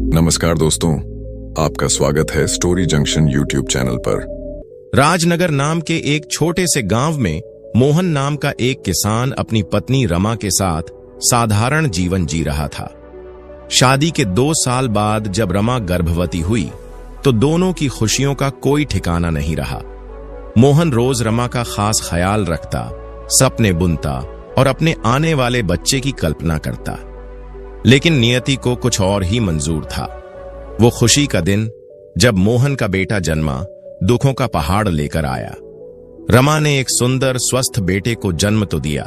नमस्कार दोस्तों, आपका स्वागत है स्टोरी जंक्शन यूट्यूब चैनल पर। राजनगर नाम के एक छोटे से गांव में मोहन नाम का एक किसान अपनी पत्नी रमा के साथ साधारण जीवन जी रहा था। शादी के 2 साल बाद जब रमा गर्भवती हुई तो दोनों की खुशियों का कोई ठिकाना नहीं रहा। मोहन रोज रमा का खास ख्याल रखता, सपने बुनता और अपने आने वाले बच्चे की कल्पना करता। लेकिन नियति को कुछ और ही मंजूर था। वो खुशी का दिन जब मोहन का बेटा जन्मा दुखों का पहाड़ लेकर आया। रमा ने एक सुंदर स्वस्थ बेटे को जन्म तो दिया,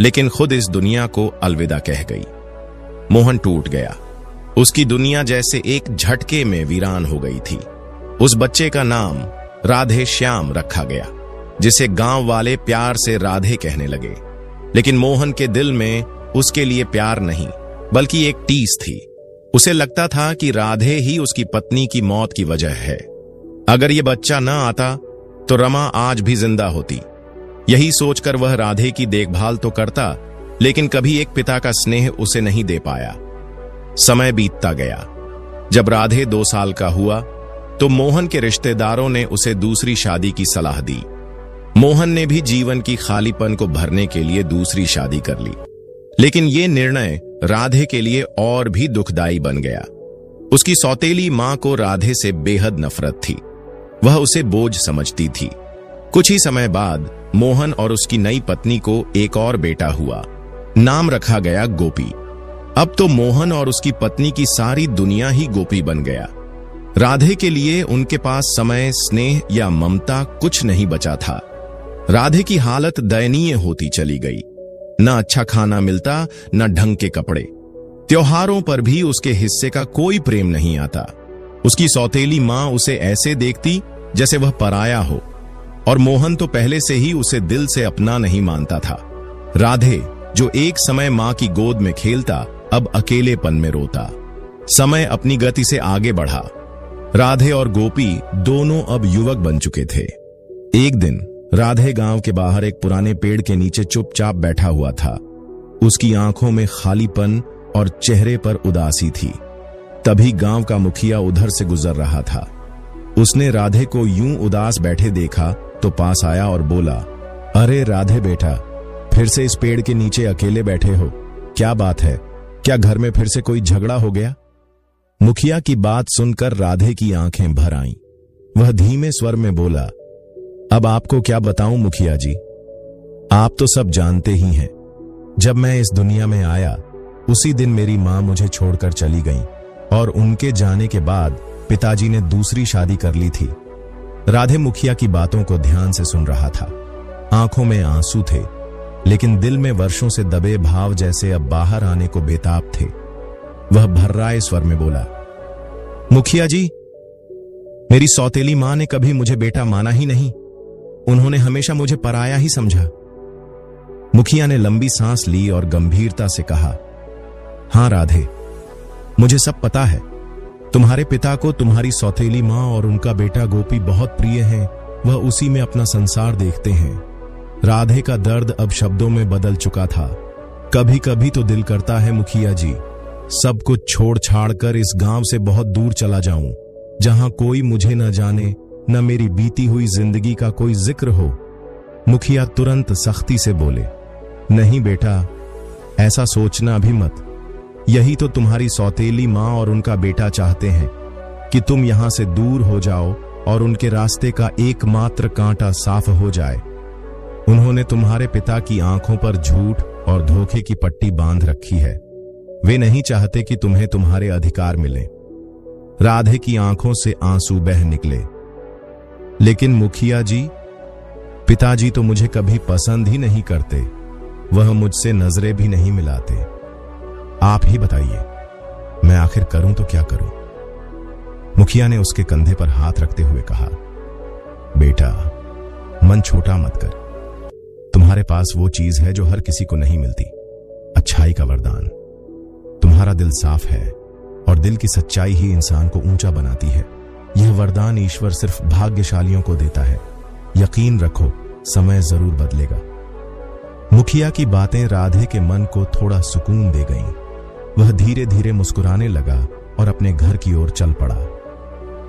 लेकिन खुद इस दुनिया को अलविदा कह गई। मोहन टूट गया। उसकी दुनिया जैसे एक झटके में वीरान हो गई थी। उस बच्चे का नाम राधे श्याम रखा गया, जिसे गांव वाले प्यार से राधे कहने लगे। लेकिन मोहन के दिल में उसके लिए प्यार नहीं, बल्कि एक टीस थी। उसे लगता था कि राधे ही उसकी पत्नी की मौत की वजह है। अगर ये बच्चा न आता तो रमा आज भी जिंदा होती। यही सोचकर वह राधे की देखभाल तो करता, लेकिन कभी एक पिता का स्नेह उसे नहीं दे पाया। समय बीतता गया। जब राधे 2 साल का हुआ तो मोहन के रिश्तेदारों ने उसे दूसरी शादी की सलाह दी। मोहन ने भी जीवन की खालीपन को भरने के लिए दूसरी शादी कर ली। लेकिन यह निर्णय राधे के लिए और भी दुखदाई बन गया। उसकी सौतेली मां को राधे से बेहद नफरत थी। वह उसे बोझ समझती थी। कुछ ही समय बाद मोहन और उसकी नई पत्नी को एक और बेटा हुआ। नाम रखा गया गोपी। अब तो मोहन और उसकी पत्नी की सारी दुनिया ही गोपी बन गया। राधे के लिए उनके पास समय, स्नेह या ममता कुछ नहीं बचा था। राधे की हालत दयनीय होती चली गई। न अच्छा खाना मिलता, न ढंग के कपड़े। त्योहारों पर भी उसके हिस्से का कोई प्रेम नहीं आता। उसकी सौतेली मां उसे ऐसे देखती जैसे वह पराया हो, और मोहन तो पहले से ही उसे दिल से अपना नहीं मानता था। राधे, जो एक समय मां की गोद में खेलता, अब अकेलेपन में रोता। समय अपनी गति से आगे बढ़ा। राधे और गोपी दोनों अब युवक बन चुके थे। एक दिन राधे गांव के बाहर एक पुराने पेड़ के नीचे चुपचाप बैठा हुआ था। उसकी आंखों में खालीपन और चेहरे पर उदासी थी। तभी गांव का मुखिया उधर से गुजर रहा था। उसने राधे को यूं उदास बैठे देखा तो पास आया और बोला, अरे राधे बेटा, फिर से इस पेड़ के नीचे अकेले बैठे हो? क्या बात है? क्या घर में फिर से कोई झगड़ा हो गया? मुखिया की बात सुनकर राधे की आंखें भर आईं। वह धीमे स्वर में बोला, अब आपको क्या बताऊं मुखिया जी, आप तो सब जानते ही हैं। जब मैं इस दुनिया में आया उसी दिन मेरी मां मुझे छोड़कर चली गई, और उनके जाने के बाद पिताजी ने दूसरी शादी कर ली थी। राधे मुखिया की बातों को ध्यान से सुन रहा था। आंखों में आंसू थे, लेकिन दिल में वर्षों से दबे भाव जैसे अब बाहर आने को बेताब थे। वह भर्राए स्वर में बोला, मुखिया जी, मेरी सौतेली मां ने कभी मुझे बेटा माना ही नहीं। उन्होंने हमेशा मुझे पराया ही समझा। मुखिया ने लंबी सांस ली और गंभीरता से कहा, हां राधे, मुझे सब पता है। तुम्हारे पिता को तुम्हारी सौतेली मां और उनका बेटा गोपी बहुत प्रिय हैं। वह उसी में अपना संसार देखते हैं। राधे का दर्द अब शब्दों में बदल चुका था। कभी कभी तो दिल करता है मुखिया जी, सब कुछ छोड़ छाड़ कर इस गांव से बहुत दूर चला जाऊं, जहां कोई मुझे न जाने, न मेरी बीती हुई जिंदगी का कोई जिक्र हो। मुखिया तुरंत सख्ती से बोले, नहीं बेटा, ऐसा सोचना भी मत। यही तो तुम्हारी सौतेली मां और उनका बेटा चाहते हैं कि तुम यहां से दूर हो जाओ और उनके रास्ते का एकमात्र कांटा साफ हो जाए। उन्होंने तुम्हारे पिता की आंखों पर झूठ और धोखे की पट्टी बांध रखी है। वे नहीं चाहते कि तुम्हें तुम्हारे अधिकार मिले। राधे की आंखों से आंसू बह निकले। लेकिन मुखिया जी, पिताजी तो मुझे कभी पसंद ही नहीं करते। वह मुझसे नजरें भी नहीं मिलाते। आप ही बताइए, मैं आखिर करूं तो क्या करूं? मुखिया ने उसके कंधे पर हाथ रखते हुए कहा, बेटा, मन छोटा मत कर। तुम्हारे पास वो चीज है जो हर किसी को नहीं मिलती, अच्छाई का वरदान। तुम्हारा दिल साफ है, और दिल की सच्चाई ही इंसान को ऊंचा बनाती है। यह वरदान ईश्वर सिर्फ भाग्यशालियों को देता है। यकीन रखो, समय जरूर बदलेगा। मुखिया की बातें राधे के मन को थोड़ा सुकून दे गईं। वह धीरे धीरे मुस्कुराने लगा और अपने घर की ओर चल पड़ा।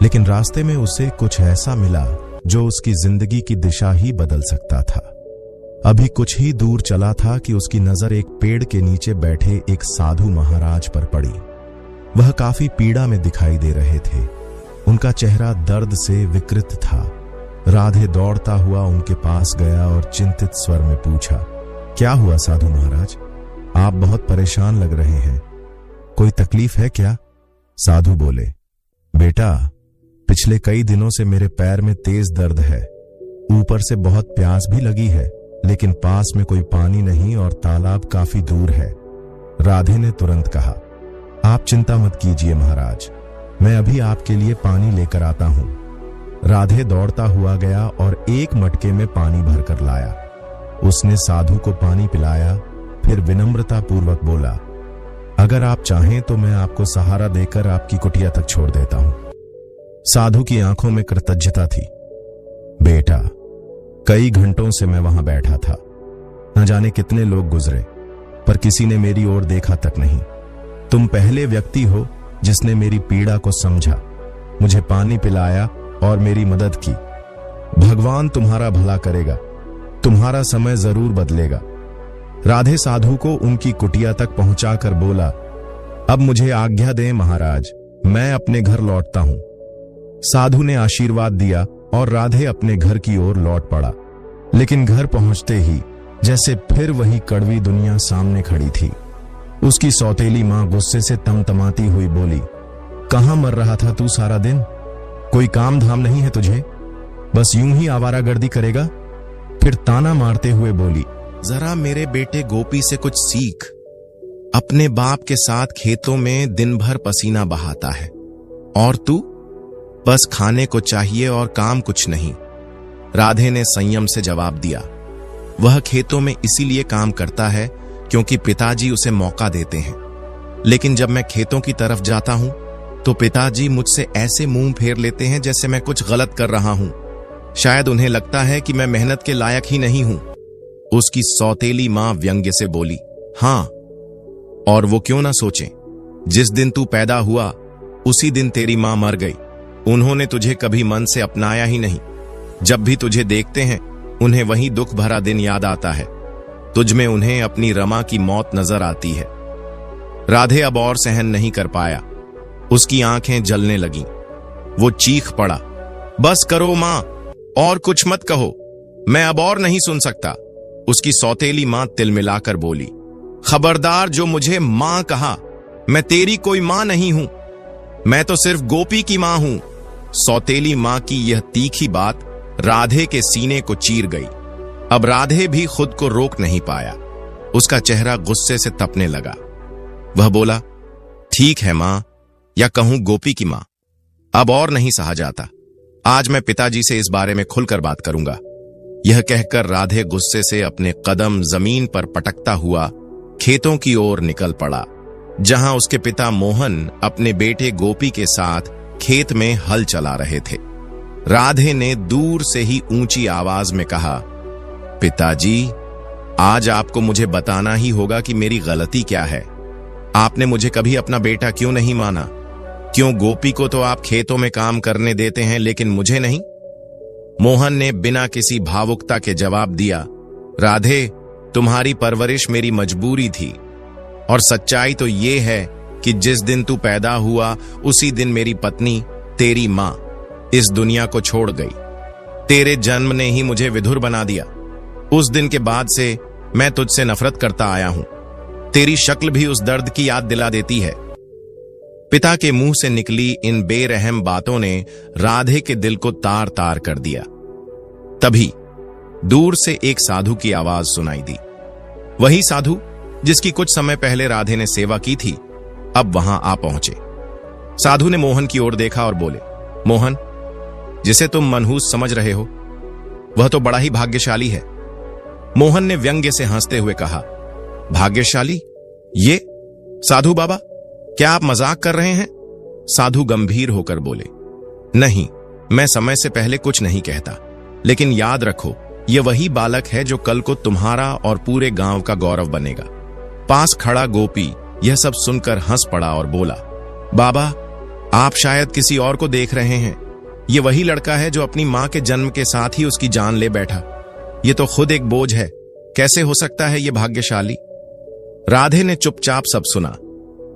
लेकिन रास्ते में उसे कुछ ऐसा मिला जो उसकी जिंदगी की दिशा ही बदल सकता था। अभी कुछ ही दूर चला था कि उसकी नजर एक पेड़ के नीचे बैठे एक साधु महाराज पर पड़ी। वह काफी पीड़ा में दिखाई दे रहे थे। उनका चेहरा दर्द से विकृत था। राधे दौड़ता हुआ उनके पास गया और चिंतित स्वर में पूछा, क्या हुआ साधु महाराज? आप बहुत परेशान लग रहे हैं, कोई तकलीफ है क्या? साधु बोले, बेटा, पिछले कई दिनों से मेरे पैर में तेज दर्द है। ऊपर से बहुत प्यास भी लगी है, लेकिन पास में कोई पानी नहीं और तालाब काफी दूर है। राधे ने तुरंत कहा, आप चिंता मत कीजिए महाराज, मैं अभी आपके लिए पानी लेकर आता हूं। राधे दौड़ता हुआ गया और एक मटके में पानी भरकर लाया। उसने साधु को पानी पिलाया, फिर विनम्रता पूर्वक बोला, अगर आप चाहें तो मैं आपको सहारा देकर आपकी कुटिया तक छोड़ देता हूं। साधु की आंखों में कृतज्ञता थी। बेटा, कई घंटों से मैं वहां बैठा था, न जाने कितने लोग गुजरे, पर किसी ने मेरी ओर देखा तक नहीं। तुम पहले व्यक्ति हो जिसने मेरी पीड़ा को समझा, मुझे पानी पिलाया और मेरी मदद की। भगवान तुम्हारा भला करेगा, तुम्हारा समय जरूर बदलेगा। राधे साधु को उनकी कुटिया तक पहुंचाकर बोला, अब मुझे आज्ञा दें महाराज, मैं अपने घर लौटता हूं। साधु ने आशीर्वाद दिया और राधे अपने घर की ओर लौट पड़ा। लेकिन घर पहुंचते ही जैसे फिर वही कड़वी दुनिया सामने खड़ी थी। उसकी सौतेली मां गुस्से से तमतमाती हुई बोली, कहां मर रहा था तू सारा दिन? कोई काम धाम नहीं है तुझे? बस यूं ही आवारागर्दी करेगा? फिर ताना मारते हुए बोली, जरा मेरे बेटे गोपी से कुछ सीख। अपने बाप के साथ खेतों में दिन भर पसीना बहाता है, और तू बस खाने को चाहिए और काम कुछ नहीं। राधे ने संयम से जवाब दिया, वह खेतों में इसीलिए काम करता है क्योंकि पिताजी उसे मौका देते हैं। लेकिन जब मैं खेतों की तरफ जाता हूं तो पिताजी मुझसे ऐसे मुंह फेर लेते हैं जैसे मैं कुछ गलत कर रहा हूं। शायद उन्हें लगता है कि मैं मेहनत के लायक ही नहीं हूं। उसकी सौतेली मां व्यंग्य से बोली, हां, और वो क्यों ना सोचें, जिस दिन तू पैदा हुआ उसी दिन तेरी मां मर गई। उन्होंने तुझे कभी मन से अपनाया ही नहीं। जब भी तुझे देखते हैं उन्हें वही दुख भरा दिन याद आता है। तुझ में उन्हें अपनी रमा की मौत नजर आती है। राधे अब और सहन नहीं कर पाया। उसकी आंखें जलने लगीं। वो चीख पड़ा, बस करो मां, और कुछ मत कहो, मैं अब और नहीं सुन सकता। उसकी सौतेली मां तिलमिलाकर बोली, खबरदार, जो मुझे मां कहा, मैं तेरी कोई मां नहीं हूं, मैं तो सिर्फ गोपी की मां हूं। सौतेली मां की यह तीखी बात राधे के सीने को चीर गई। अब राधे भी खुद को रोक नहीं पाया। उसका चेहरा गुस्से से तपने लगा। वह बोला, ठीक है मां, या कहूं गोपी की मां, अब और नहीं सहा जाता। आज मैं पिताजी से इस बारे में खुलकर बात करूंगा। यह कहकर राधे गुस्से से अपने कदम जमीन पर पटकता हुआ खेतों की ओर निकल पड़ा, जहां उसके पिता मोहन अपने बेटे गोपी के साथ खेत में हल चला रहे थे। राधे ने दूर से ही ऊंची आवाज में कहा, पिताजी, आज आपको मुझे बताना ही होगा कि मेरी गलती क्या है। आपने मुझे कभी अपना बेटा क्यों नहीं माना? क्यों गोपी को तो आप खेतों में काम करने देते हैं, लेकिन मुझे नहीं? मोहन ने बिना किसी भावुकता के जवाब दिया, राधे, तुम्हारी परवरिश मेरी मजबूरी थी, और सच्चाई तो ये है कि जिस दिन तू पैदा हुआ उसी दिन मेरी पत्नी, तेरी मां, इस दुनिया को छोड़ गई। तेरे जन्म ने ही मुझे विधुर बना दिया। उस दिन के बाद से मैं तुझसे नफरत करता आया हूं। तेरी शक्ल भी उस दर्द की याद दिला देती है। पिता के मुंह से निकली इन बेरहम बातों ने राधे के दिल को तार तार कर दिया। तभी दूर से एक साधु की आवाज सुनाई दी। वही साधु जिसकी कुछ समय पहले राधे ने सेवा की थी, अब वहां आ पहुंचे। साधु ने मोहन की ओर देखा और बोले, मोहन, जिसे तुम मनहूस समझ रहे हो, वह तो बड़ा ही भाग्यशाली है। मोहन ने व्यंग्य से हंसते हुए कहा, भाग्यशाली? ये साधु बाबा, क्या आप मजाक कर रहे हैं? साधु गंभीर होकर बोले, नहीं, मैं समय से पहले कुछ नहीं कहता, लेकिन याद रखो, यह वही बालक है जो कल को तुम्हारा और पूरे गांव का गौरव बनेगा। पास खड़ा गोपी यह सब सुनकर हंस पड़ा और बोला, बाबा, आप शायद किसी और को देख रहे हैं। ये वही लड़का है जो अपनी मां के जन्म के साथ ही उसकी जान ले बैठा। ये तो खुद एक बोझ है, कैसे हो सकता है ये भाग्यशाली? राधे ने चुपचाप सब सुना।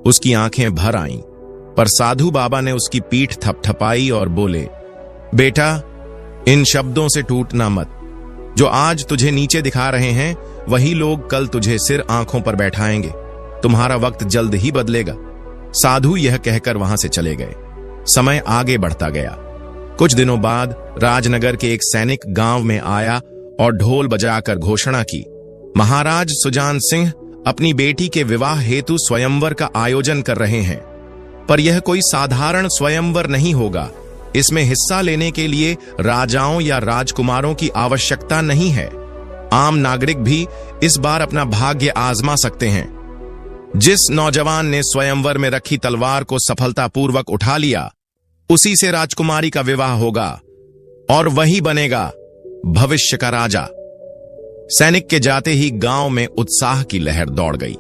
उसकी आंखें भर आईं, पर साधु बाबा ने उसकी पीठ थपथपाई और बोले, बेटा, इन शब्दों से टूटना मत। जो आज तुझे नीचे दिखा रहे हैं वही लोग कल तुझे सिर आंखों पर बैठाएंगे। तुम्हारा वक्त जल्द ही बदलेगा। साधु यह कहकर वहां से चले गए। समय आगे बढ़ता गया। कुछ दिनों बाद राजनगर के एक सैनिक गांव में आया और ढोल बजाकर घोषणा की, महाराज सुजान सिंह अपनी बेटी के विवाह हेतु स्वयंवर का आयोजन कर रहे हैं। पर यह कोई साधारण स्वयंवर नहीं होगा। इसमें हिस्सा लेने के लिए राजाओं या राजकुमारों की आवश्यकता नहीं है। आम नागरिक भी इस बार अपना भाग्य आजमा सकते हैं। जिस नौजवान ने स्वयंवर में रखी तलवार को सफलतापूर्वक उठा लिया, उसी से राजकुमारी का विवाह होगा और वही बनेगा भविष्य का राजा। सैनिक के जाते ही गांव में उत्साह की लहर दौड़ गई।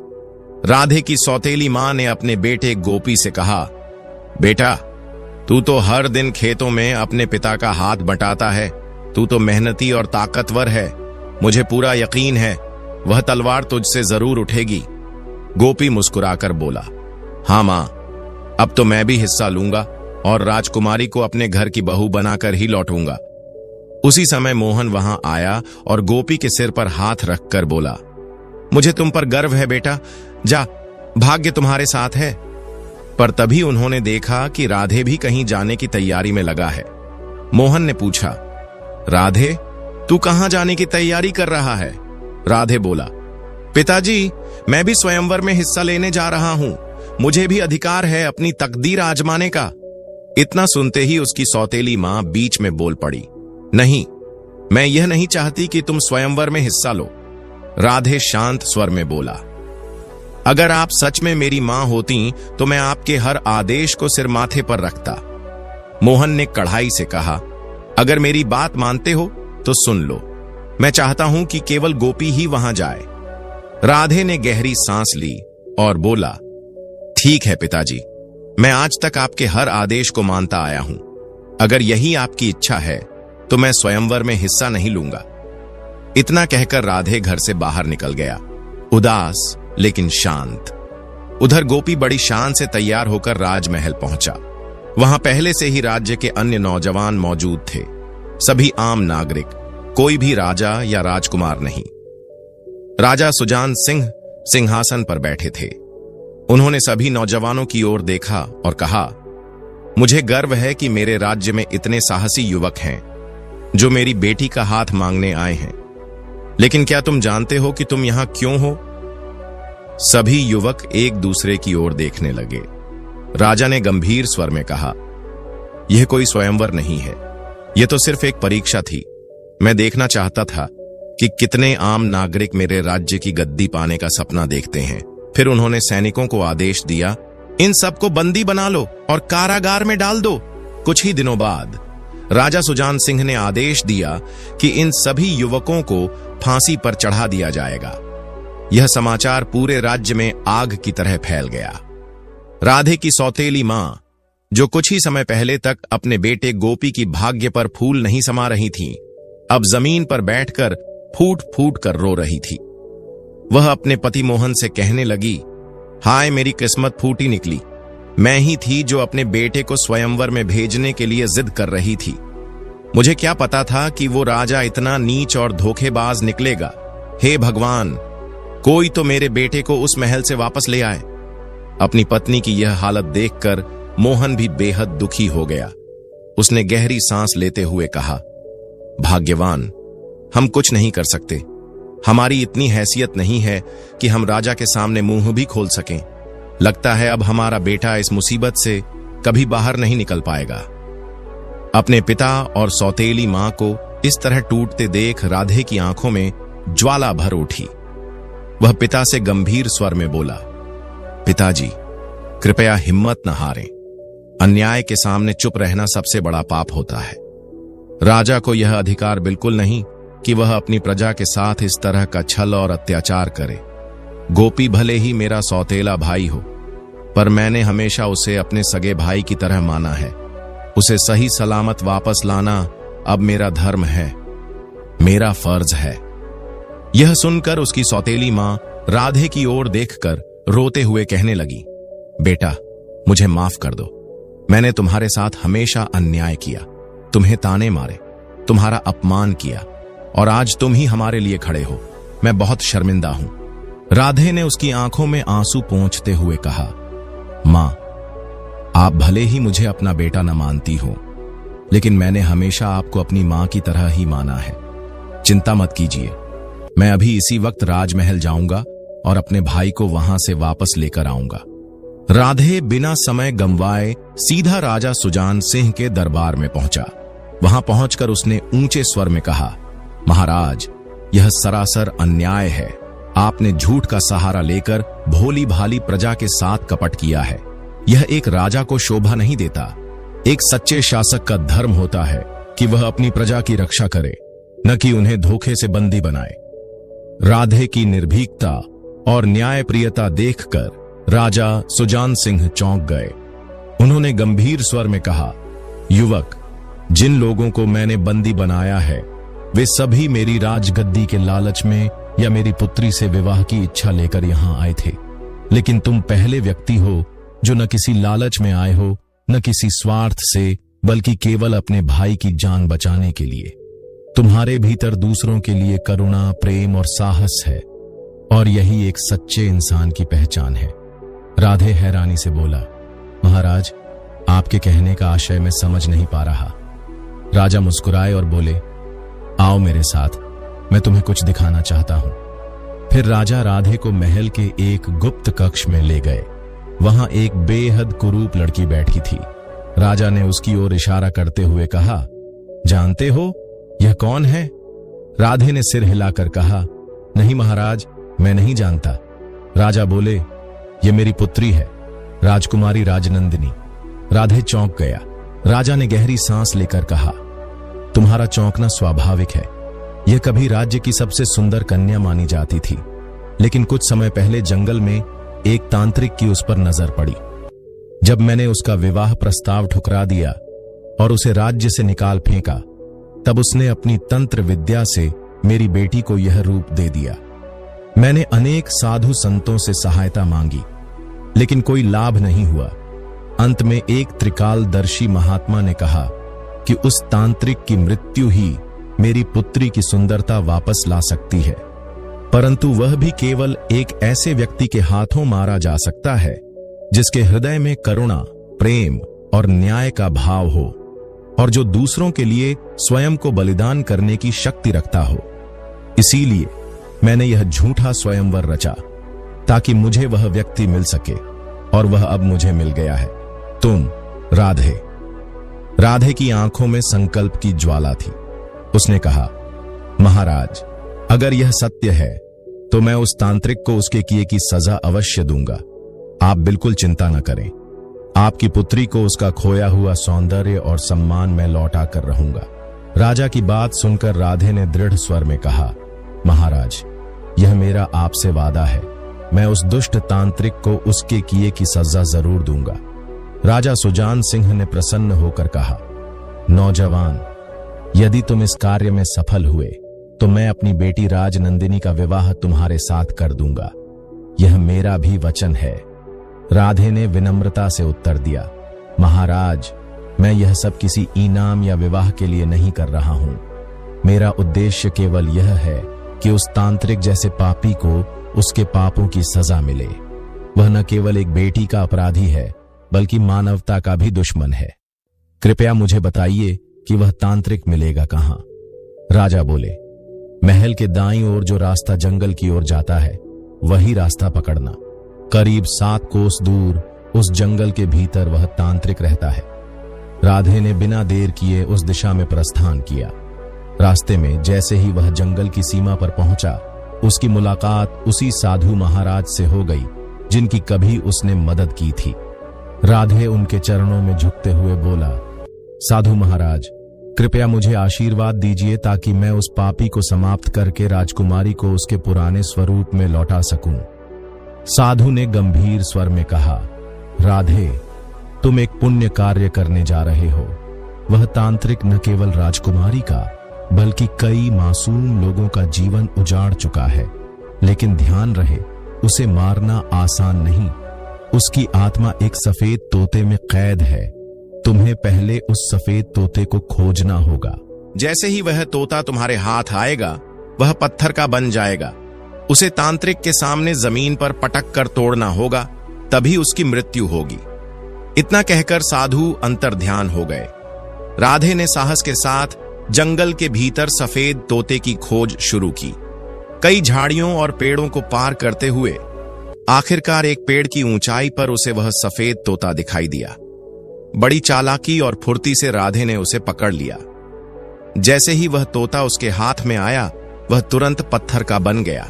राधे की सौतेली मां ने अपने बेटे गोपी से कहा, बेटा, तू तो हर दिन खेतों में अपने पिता का हाथ बटाता है। तू तो मेहनती और ताकतवर है। मुझे पूरा यकीन है वह तलवार तुझसे जरूर उठेगी। गोपी मुस्कुराकर बोला, हाँ मां, अब तो मैं भी हिस्सा लूंगा और राजकुमारी को अपने घर की बहू बनाकर ही लौटूंगा। उसी समय मोहन वहां आया और गोपी के सिर पर हाथ रखकर बोला, मुझे तुम पर गर्व है बेटा, जा, भाग्य तुम्हारे साथ है। पर तभी उन्होंने देखा कि राधे भी कहीं जाने की तैयारी में लगा है। मोहन ने पूछा, राधे, तू कहां जाने की तैयारी कर रहा है? राधे बोला, पिताजी, मैं भी स्वयंवर में हिस्सा लेने जा रहा हूं। मुझे भी अधिकार है अपनी तकदीर आजमाने का। इतना सुनते ही उसकी सौतेली मां बीच में बोल पड़ी, नहीं, मैं यह नहीं चाहती कि तुम स्वयंवर में हिस्सा लो। राधे शांत स्वर में बोला, अगर आप सच में मेरी मां होती तो मैं आपके हर आदेश को सिर माथे पर रखता। मोहन ने कड़ाई से कहा, अगर मेरी बात मानते हो तो सुन लो। मैं चाहता हूं कि केवल गोपी ही वहां जाए। राधे ने गहरी सांस ली और बोला, ठीक है पिताजी, मैं आज तक आपके हर आदेश को मानता आया हूं। अगर यही आपकी इच्छा है तो मैं स्वयंवर में हिस्सा नहीं लूंगा। इतना कहकर राधे घर से बाहर निकल गया, उदास लेकिन शांत। उधर गोपी बड़ी शान से तैयार होकर राजमहल पहुंचा। वहां पहले से ही राज्य के अन्य नौजवान मौजूद थे, सभी आम नागरिक, कोई भी राजा या राजकुमार नहीं। राजा सुजान सिंह सिंहासन पर बैठे थे। उन्होंने सभी नौजवानों की ओर देखा और कहा, मुझे गर्व है कि मेरे राज्य में इतने साहसी युवक हैं जो मेरी बेटी का हाथ मांगने आए हैं। लेकिन क्या तुम जानते हो कि तुम यहां क्यों हो? सभी युवक एक दूसरे की ओर देखने लगे। राजा ने गंभीर स्वर में कहा, यह कोई स्वयंवर नहीं है, यह तो सिर्फ एक परीक्षा थी। मैं देखना चाहता था कि कितने आम नागरिक मेरे राज्य की गद्दी पाने का सपना देखते हैं। फिर उन्होंने सैनिकों को आदेश दिया, इन सबको बंदी बना लो और कारागार में डाल दो। कुछ ही दिनों बाद राजा सुजान सिंह ने आदेश दिया कि इन सभी युवकों को फांसी पर चढ़ा दिया जाएगा। यह समाचार पूरे राज्य में आग की तरह फैल गया। राधे की सौतेली मां, जो कुछ ही समय पहले तक अपने बेटे गोपी की भाग्य पर फूल नहीं समा रही थी, अब जमीन पर बैठकर फूट फूट कर रो रही थी। वह अपने पति मोहन से कहने लगी, हाय मेरी किस्मत फूटी निकली। मैं ही थी जो अपने बेटे को स्वयंवर में भेजने के लिए जिद कर रही थी। मुझे क्या पता था कि वो राजा इतना नीच और धोखेबाज निकलेगा। हे भगवान, कोई तो मेरे बेटे को उस महल से वापस ले आए। अपनी पत्नी की यह हालत देखकर मोहन भी बेहद दुखी हो गया। उसने गहरी सांस लेते हुए कहा, भाग्यवान, हम कुछ नहीं कर सकते। हमारी इतनी हैसियत नहीं है कि हम राजा के सामने मुंह भी खोल सकें। लगता है अब हमारा बेटा इस मुसीबत से कभी बाहर नहीं निकल पाएगा। अपने पिता और सौतेली मां को इस तरह टूटते देख राधे की आंखों में ज्वाला भर उठी। वह पिता से गंभीर स्वर में बोला, पिताजी, कृपया हिम्मत न हारें। अन्याय के सामने चुप रहना सबसे बड़ा पाप होता है। राजा को यह अधिकार बिल्कुल नहीं कि वह अपनी प्रजा के साथ इस तरह का छल और अत्याचार करे। गोपी भले ही मेरा सौतेला भाई हो, पर मैंने हमेशा उसे अपने सगे भाई की तरह माना है। उसे सही सलामत वापस लाना अब मेरा धर्म है, मेरा फर्ज है। यह सुनकर उसकी सौतेली मां राधे की ओर देखकर रोते हुए कहने लगी, बेटा, मुझे माफ कर दो। मैंने तुम्हारे साथ हमेशा अन्याय किया, तुम्हें ताने मारे, तुम्हारा अपमान किया, और आज तुम ही हमारे लिए खड़े हो। मैं बहुत शर्मिंदा हूं। राधे ने उसकी आंखों में आंसू पोंछते हुए कहा, मां, आप भले ही मुझे अपना बेटा न मानती हो, लेकिन मैंने हमेशा आपको अपनी मां की तरह ही माना है। चिंता मत कीजिए, मैं अभी इसी वक्त राजमहल जाऊंगा और अपने भाई को वहां से वापस लेकर आऊंगा। राधे बिना समय गंवाए सीधा राजा सुजान सिंह के दरबार में पहुंचा। वहां पहुंचकर उसने ऊंचे स्वर में कहा, महाराज, यह सरासर अन्याय है। आपने झूठ का सहारा लेकर भोली भाली प्रजा के साथ कपट किया है। यह एक राजा को शोभा नहीं देता। एक सच्चे शासक का धर्म होता है कि वह अपनी प्रजा की रक्षा करे, न कि उन्हें धोखे से बंदी बनाए। राधे की निर्भीकता और न्यायप्रियता देखकर राजा सुजान सिंह चौंक गए। उन्होंने गंभीर स्वर में कहा, युवक, जिन लोगों को मैंने बंदी बनाया है वे सभी मेरी राजगद्दी के लालच में या मेरी पुत्री से विवाह की इच्छा लेकर यहां आए थे। लेकिन तुम पहले व्यक्ति हो जो न किसी लालच में आए हो, न किसी स्वार्थ से, बल्कि केवल अपने भाई की जान बचाने के लिए। तुम्हारे भीतर दूसरों के लिए करुणा, प्रेम और साहस है, और यही एक सच्चे इंसान की पहचान है। राधे हैरानी से बोला, महाराज, आपके कहने का आशय मैं समझ नहीं पा रहा। राजा मुस्कुराए और बोले, आओ मेरे साथ, मैं तुम्हें कुछ दिखाना चाहता हूं। फिर राजा राधे को महल के एक गुप्त कक्ष में ले गए। वहां एक बेहद कुरूप लड़की बैठी थी। राजा ने उसकी ओर इशारा करते हुए कहा, जानते हो यह कौन है? राधे ने सिर हिलाकर कहा, नहीं महाराज, मैं नहीं जानता। राजा बोले, यह मेरी पुत्री है, राजकुमारी राजनंदिनी। राधे चौंक गया। राजा ने गहरी सांस लेकर कहा, तुम्हारा चौंकना स्वाभाविक है। यह कभी राज्य की सबसे सुंदर कन्या मानी जाती थी, लेकिन कुछ समय पहले जंगल में एक तांत्रिक की उस पर नजर पड़ी। जब मैंने उसका विवाह प्रस्ताव ठुकरा दिया और उसे राज्य से निकाल फेंका, तब उसने अपनी तंत्र विद्या से मेरी बेटी को यह रूप दे दिया। मैंने अनेक साधु संतों से सहायता मांगी, लेकिन कोई लाभ नहीं हुआ। अंत में एक त्रिकालदर्शी महात्मा ने कहा कि उस तांत्रिक की मृत्यु ही मेरी पुत्री की सुंदरता वापस ला सकती है, परंतु वह भी केवल एक ऐसे व्यक्ति के हाथों मारा जा सकता है जिसके हृदय में करुणा, प्रेम और न्याय का भाव हो, और जो दूसरों के लिए स्वयं को बलिदान करने की शक्ति रखता हो। इसीलिए मैंने यह झूठा स्वयंवर रचा, ताकि मुझे वह व्यक्ति मिल सके, और वह अब मुझे मिल गया है, तुम, राधे। राधे की आंखों में संकल्प की ज्वाला थी। उसने कहा, महाराज, अगर यह सत्य है तो मैं उस तांत्रिक को उसके किए की सजा अवश्य दूंगा। आप बिल्कुल चिंता न करें। आपकी पुत्री को उसका खोया हुआ सौंदर्य और सम्मान मैं लौटा कर रहूंगा। राजा की बात सुनकर राधे ने दृढ़ स्वर में कहा, महाराज, यह मेरा आपसे वादा है, मैं उस दुष्ट तांत्रिक को उसके किए की सजा जरूर दूंगा। राजा सुजान सिंह ने प्रसन्न होकर कहा, नौजवान, यदि तुम इस कार्य में सफल हुए तो मैं अपनी बेटी राजनंदिनी का विवाह तुम्हारे साथ कर दूंगा। यह मेरा भी वचन है। राधे ने विनम्रता से उत्तर दिया, महाराज, मैं यह सब किसी इनाम या विवाह के लिए नहीं कर रहा हूं। मेरा उद्देश्य केवल यह है कि उस तांत्रिक जैसे पापी को उसके पापों की सजा मिले। वह न केवल एक बेटी का अपराधी है, बल्कि मानवता का भी दुश्मन है। कृपया मुझे बताइए कि वह तांत्रिक मिलेगा कहां? राजा बोले, महल के दाईं ओर जो रास्ता जंगल की ओर जाता है, वही रास्ता पकड़ना। करीब 7 कोस दूर उस जंगल के भीतर वह तांत्रिक रहता है। राधे ने बिना देर किए उस दिशा में प्रस्थान किया। रास्ते में जैसे ही वह जंगल की सीमा पर पहुंचा, उसकी मुलाकात उसी साधु महाराज से हो गई जिनकी कभी उसने मदद की थी। राधे उनके चरणों में झुकते हुए बोला, साधु महाराज, कृपया मुझे आशीर्वाद दीजिए ताकि मैं उस पापी को समाप्त करके राजकुमारी को उसके पुराने स्वरूप में लौटा सकूं। साधु ने गंभीर स्वर में कहा, राधे, तुम एक पुण्य कार्य करने जा रहे हो। वह तांत्रिक न केवल राजकुमारी का बल्कि कई मासूम लोगों का जीवन उजाड़ चुका है। लेकिन ध्यान रहे, उसे मारना आसान नहीं। उसकी आत्मा एक सफेद तोते में कैद है। तुम्हें पहले उस सफेद तोते को खोजना होगा। जैसे ही वह तोता तुम्हारे हाथ आएगा, वह पत्थर का बन जाएगा। उसे तांत्रिक के सामने जमीन पर पटक कर तोड़ना होगा, तभी उसकी मृत्यु होगी। इतना कहकर साधु अंतर्ध्यान हो गए। राधे ने साहस के साथ जंगल के भीतर सफेद तोते की खोज शुरू की। कई झाड़ियों और पेड़ों को पार करते हुए आखिरकार एक पेड़ की ऊंचाई पर उसे वह सफेद तोता दिखाई दिया। बड़ी चालाकी और फुर्ती से राधे ने उसे पकड़ लिया। जैसे ही वह तोता उसके हाथ में आया, वह तुरंत पत्थर का बन गया।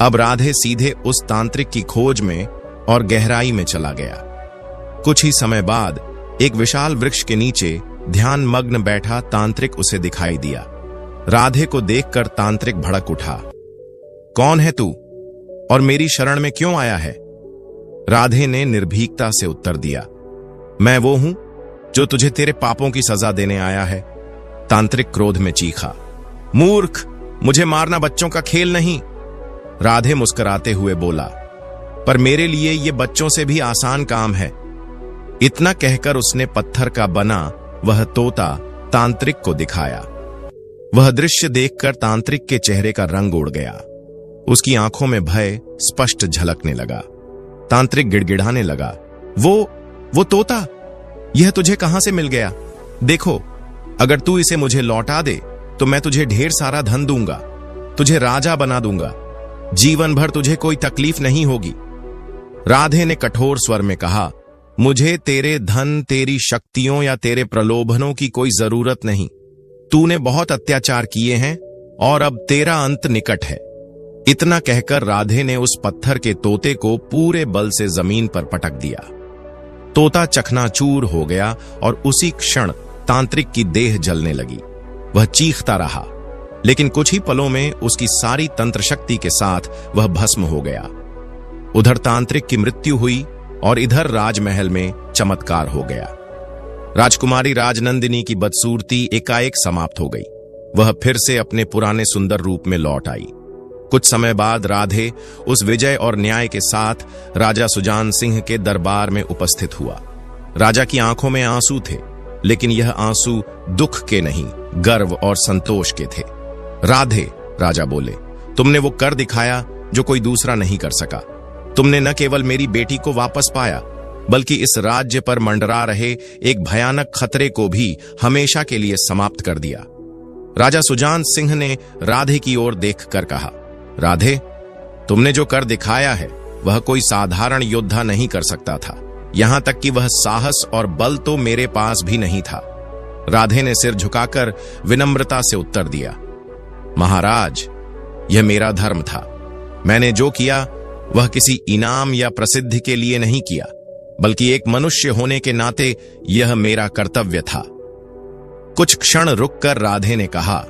अब राधे सीधे उस तांत्रिक की खोज में और गहराई में चला गया। कुछ ही समय बाद एक विशाल वृक्ष के नीचे ध्यान मग्न बैठा तांत्रिक उसे दिखाई दिया। राधे को देखकर तांत्रिक भड़क उठा। कौन है तू और मेरी शरण में क्यों आया है? राधे ने निर्भीकता से उत्तर दिया, मैं वो हूं जो तुझे तेरे पापों की सजा देने आया है। तांत्रिक क्रोध में चीखा, मूर्ख, मुझे मारना बच्चों का खेल नहीं। राधे मुस्कुराते हुए बोला, पर मेरे लिए यह बच्चों से भी आसान काम है। इतना कहकर उसने पत्थर का बना वह तोता तांत्रिक को दिखाया। वह दृश्य देखकर तांत्रिक के चेहरे का रंग उड़ गया। उसकी आंखों में भय स्पष्ट झलकने लगा। तांत्रिक गिड़गिड़ाने लगा, वो तोता, यह तुझे कहां से मिल गया? देखो, अगर तू इसे मुझे लौटा दे तो मैं तुझे ढेर सारा धन दूंगा, तुझे राजा बना दूंगा, जीवन भर तुझे कोई तकलीफ नहीं होगी। राधे ने कठोर स्वर में कहा, मुझे तेरे धन, तेरी शक्तियों या तेरे प्रलोभनों की कोई जरूरत नहीं। तूने बहुत अत्याचार किए हैं और अब तेरा अंत निकट है। इतना कहकर राधे ने उस पत्थर के तोते को पूरे बल से जमीन पर पटक दिया। तोता चकनाचूर हो गया और उसी क्षण तांत्रिक की देह जलने लगी। वह चीखता रहा, लेकिन कुछ ही पलों में उसकी सारी तंत्र शक्ति के साथ वह भस्म हो गया। उधर तांत्रिक की मृत्यु हुई और इधर राजमहल में चमत्कार हो गया। राजकुमारी राजनंदिनी की बदसूरती एकाएक समाप्त हो गई। वह फिर से अपने पुराने सुंदर रूप में लौट आई। कुछ समय बाद राधे उस विजय और न्याय के साथ राजा सुजान सिंह के दरबार में उपस्थित हुआ। राजा की आंखों में आंसू थे, लेकिन यह आंसू दुख के नहीं, गर्व और संतोष के थे। राधे, राजा बोले, तुमने वो कर दिखाया जो कोई दूसरा नहीं कर सका। तुमने न केवल मेरी बेटी को वापस पाया, बल्कि इस राज्य पर मंडरा रहे एक भयानक खतरे को भी हमेशा के लिए समाप्त कर दिया। राजा सुजान सिंह ने राधे की ओर देखकर कहा, राधे, तुमने जो कर दिखाया है वह कोई साधारण योद्धा नहीं कर सकता था। यहां तक कि वह साहस और बल तो मेरे पास भी नहीं था। राधे ने सिर झुकाकर विनम्रता से उत्तर दिया, महाराज, यह मेरा धर्म था। मैंने जो किया वह किसी इनाम या प्रसिद्धि के लिए नहीं किया, बल्कि एक मनुष्य होने के नाते यह मेरा कर्तव्य था। कुछ क्षण रुककर राधे ने कहा,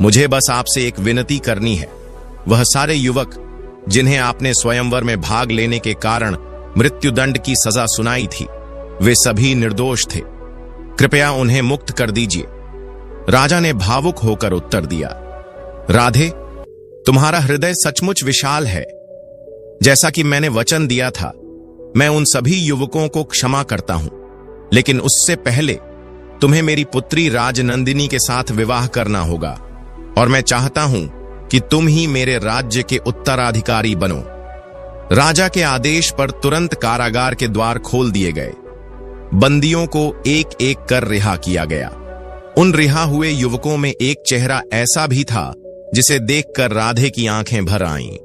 मुझे बस आपसे एक विनती करनी है। वह सारे युवक जिन्हें आपने स्वयंवर में भाग लेने के कारण मृत्युदंड की सजा सुनाई थी, वे सभी निर्दोष थे। कृपया उन्हें मुक्त कर दीजिए। राजा ने भावुक होकर उत्तर दिया, राधे, तुम्हारा हृदय सचमुच विशाल है। जैसा कि मैंने वचन दिया था, मैं उन सभी युवकों को क्षमा करता हूं, लेकिन उससे पहले तुम्हें मेरी पुत्री राजनंदिनी के साथ विवाह करना होगा, और मैं चाहता हूं कि तुम ही मेरे राज्य के उत्तराधिकारी बनो। राजा के आदेश पर तुरंत कारागार के द्वार खोल दिए गए। बंदियों को एक एक कर रिहा किया गया। उन रिहा हुए युवकों में एक चेहरा ऐसा भी था जिसे देखकर राधे की आंखें भर आईं।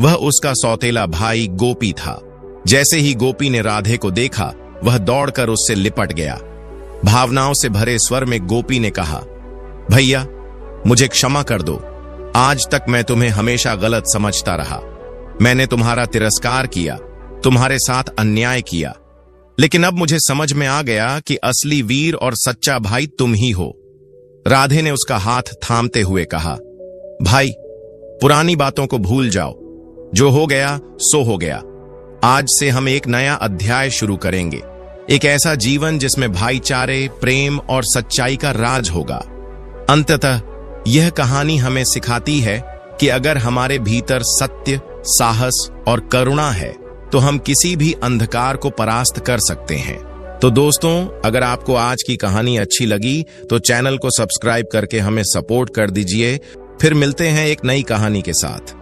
वह उसका सौतेला भाई गोपी था। जैसे ही गोपी ने राधे को देखा, वह दौड़कर उससे लिपट गया। भावनाओं से भरे स्वर में गोपी ने कहा, भैया, मुझे क्षमा कर दो। आज तक मैं तुम्हें हमेशा गलत समझता रहा। मैंने तुम्हारा तिरस्कार किया, तुम्हारे साथ अन्याय किया, लेकिन अब मुझे समझ में आ गया कि असली वीर और सच्चा भाई तुम ही हो। राधे ने उसका हाथ थामते हुए कहा, भाई, पुरानी बातों को भूल जाओ। जो हो गया सो हो गया। आज से हम एक नया अध्याय शुरू करेंगे, एक ऐसा जीवन जिसमें भाईचारे, प्रेम और सच्चाई का राज होगा। अंततः यह कहानी हमें सिखाती है कि अगर हमारे भीतर सत्य, साहस और करुणा है तो हम किसी भी अंधकार को परास्त कर सकते हैं। तो दोस्तों, अगर आपको आज की कहानी अच्छी लगी तो चैनल को सब्सक्राइब करके हमें सपोर्ट कर दीजिए। फिर मिलते हैं एक नई कहानी के साथ।